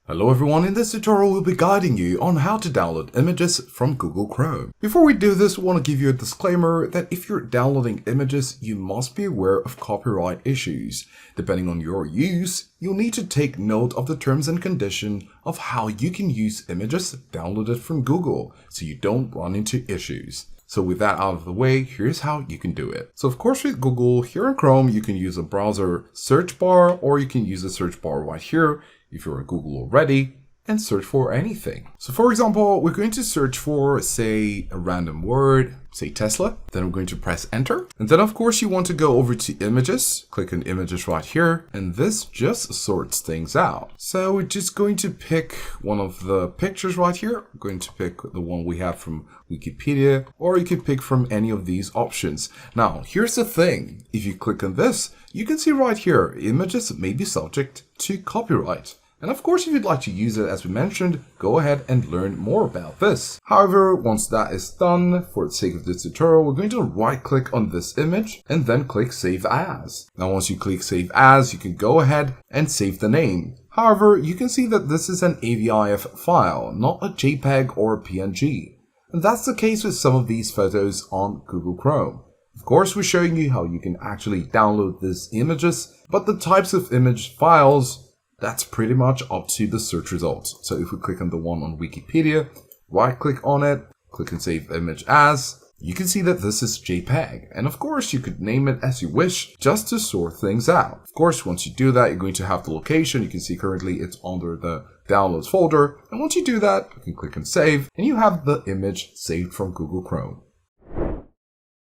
Hello everyone, in this tutorial we'll be guiding you on how to download images from Google Chrome. Before we do this, we want to give you a disclaimer that if you're downloading images, you must be aware of copyright issues. Depending on your use, you'll need to take note of the terms and conditions of how you can use images downloaded from Google so you don't run into issues. So with that out of the way, here's how you can do it. So of course with Google, here in Chrome, you can use a browser search bar or you can use the search bar right here if you're in Google already and search for anything. So for example, we're going to search for, say, a random word, say Tesla. Then we're going to press enter. And then of course you want to go over to images, click on images right here, and this just sorts things out. So we're just going to pick one of the pictures right here. We're going to pick the one we have from Wikipedia, or you can pick from any of these options. Now, here's the thing. If you click on this, you can see right here, images may be subject to copyright. And of course, if you'd like to use it, as we mentioned, go ahead and learn more about this. However, once that is done, for the sake of this tutorial, we're going to right click on this image and then click Save As. Now, once you click Save As, you can go ahead and save the name. However, you can see that this is an AVIF file, not a JPEG or a PNG. And that's the case with some of these photos on Google Chrome. Of course, we're showing you how you can actually download these images, but the types of image files, that's pretty much up to the search results. So if we click on the one on Wikipedia, right click on it, click on Save Image As, you can see that this is JPEG. And of course, you could name it as you wish just to sort things out. Of course, once you do that, you're going to have the location. You can see currently it's under the downloads folder. And once you do that, you can click on Save and you have the image saved from Google Chrome.